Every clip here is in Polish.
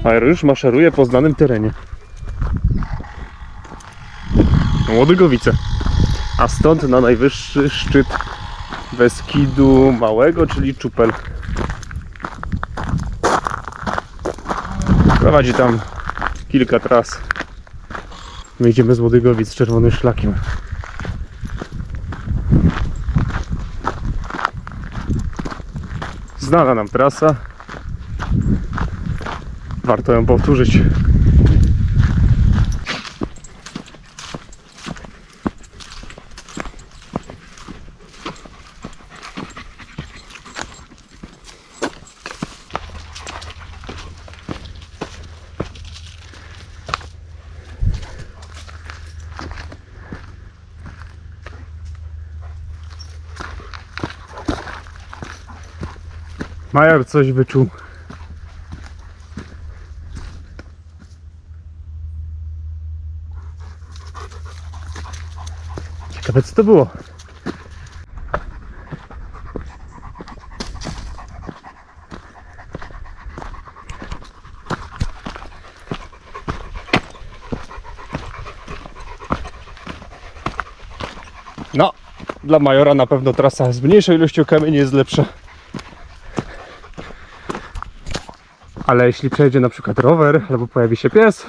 Major już maszeruje po znanym terenie. Łodygowice. A stąd na najwyższy szczyt Beskidu Małego, czyli Czupel. Prowadzi tam kilka tras. My idziemy z Łodygowic czerwonym szlakiem. Znana nam trasa. Warto ją powtórzyć. Major coś wyczuł. Ciekawe co to było. No, dla Majora na pewno trasa z mniejszą ilością kamieni jest lepsza. Ale jeśli przejdzie na przykład rower albo pojawi się pies,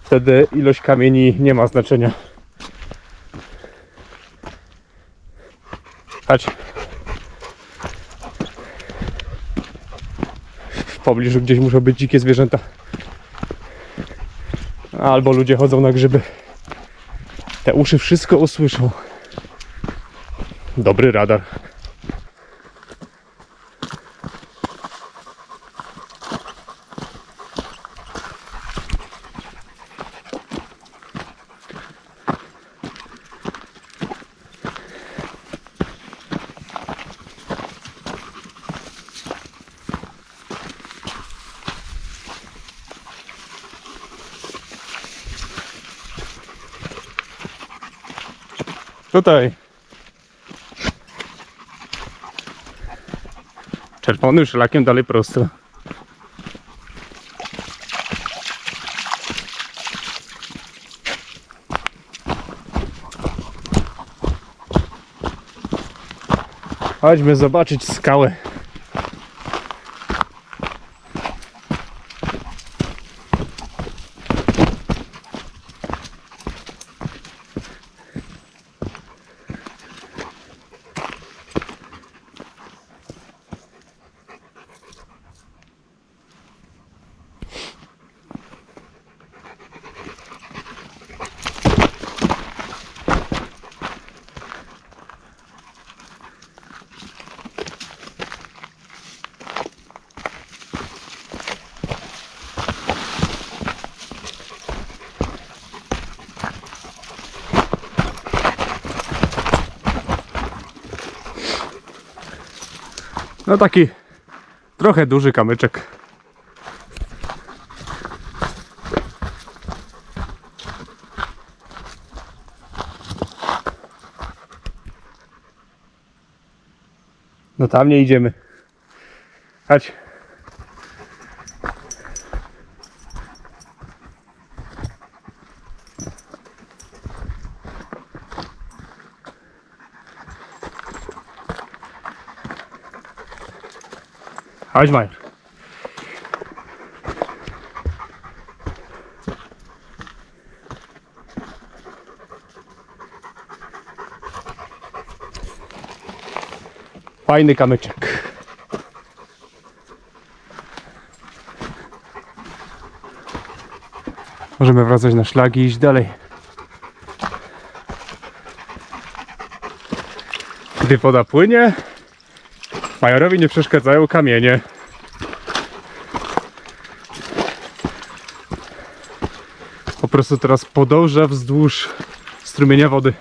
wtedy ilość kamieni nie ma znaczenia. Chodź. W pobliżu gdzieś muszą być dzikie zwierzęta. Albo ludzie chodzą na grzyby. Te uszy wszystko usłyszą. Dobry radar. Tutaj. Czerwonym szlakiem dalej prosto. Chodźmy zobaczyć skałę. No taki trochę duży kamyczek. No tam nie idziemy. Chodź. Chodź, Major. Fajny kamyczek. Możemy wracać na szlaki i iść dalej. Gdy woda płynie, Majorowi nie przeszkadzają kamienie. Po prostu teraz podąża wzdłuż strumienia wody.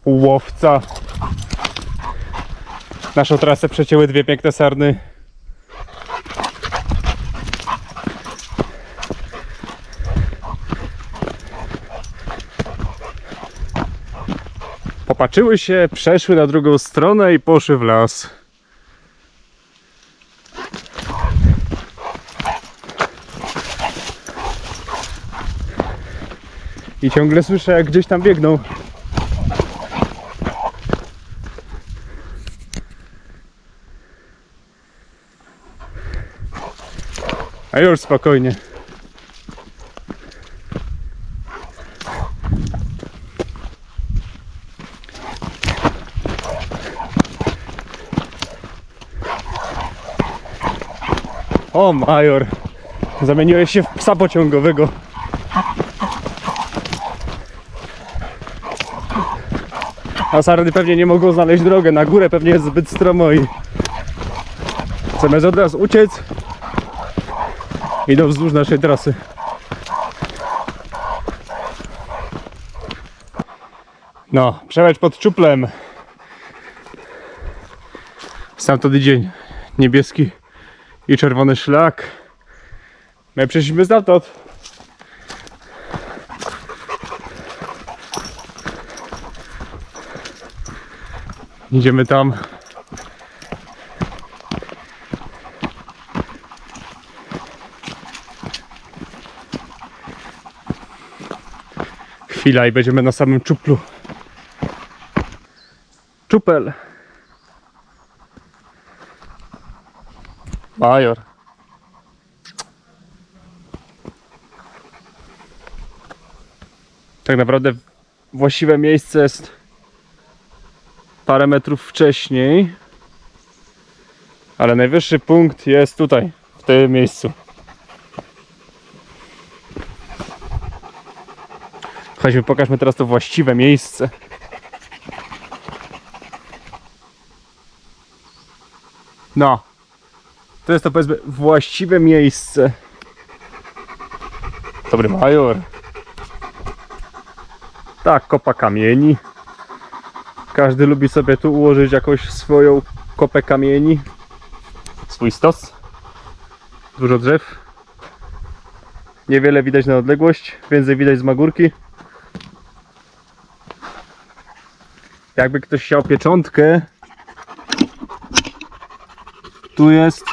Łowca Naszą trasę przecięły dwie piękne sarny. Popatrzyły się, przeszły na drugą stronę i poszły w las. I ciągle słyszę, jak gdzieś tam biegną. A już spokojnie. O, Major, zamieniłeś się w psa pociągowego. A sarny pewnie nie mogą znaleźć drogę, na górę pewnie jest zbyt stromo i zamiast od nas uciec, idą wzdłuż naszej trasy. No, przełęcz pod Czuplem. Stamtąd dzień niebieski i czerwony szlak. My przeszliśmy stamtąd. Idziemy tam. Chwila i będziemy na samym Czuplu. Czupel. Major. Tak naprawdę właściwe miejsce jest parę metrów wcześniej, ale najwyższy punkt jest tutaj, w tym miejscu. Chodźmy, pokażmy teraz to właściwe miejsce. No, to jest to, powiedzmy, właściwe miejsce. Dobry Major. Tak, kopa kamieni. Każdy lubi sobie tu ułożyć jakąś swoją kopę kamieni. Swój stos. Dużo drzew. Niewiele widać na odległość, więcej widać z Magórki. Jakby ktoś chciał pieczątkę, tu jest.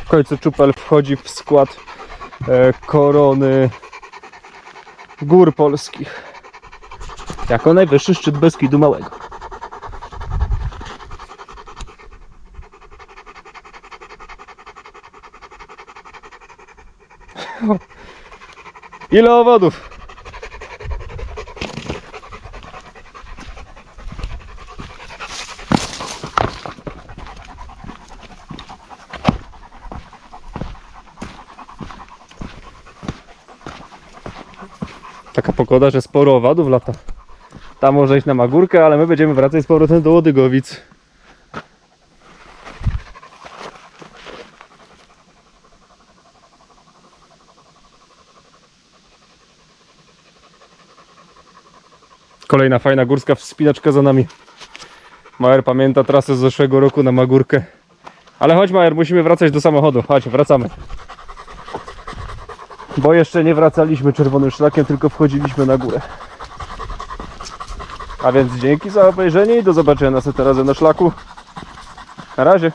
W końcu Czupel wchodzi w skład korony gór polskich. Jako najwyższy szczyt Beskidu Małego. Ile owodów? Taka pogoda, że sporo owadów lata. Tam może iść na Magórkę, ale my będziemy wracać z powrotem do Łodygowic. Kolejna fajna górska wspinaczka za nami. Major pamięta trasę z zeszłego roku na Magórkę. Ale chodź Major, musimy wracać do samochodu. Chodź, wracamy. Bo jeszcze nie wracaliśmy czerwonym szlakiem, tylko wchodziliśmy na górę. A więc dzięki za obejrzenie i do zobaczenia następnym razem na szlaku. Na razie.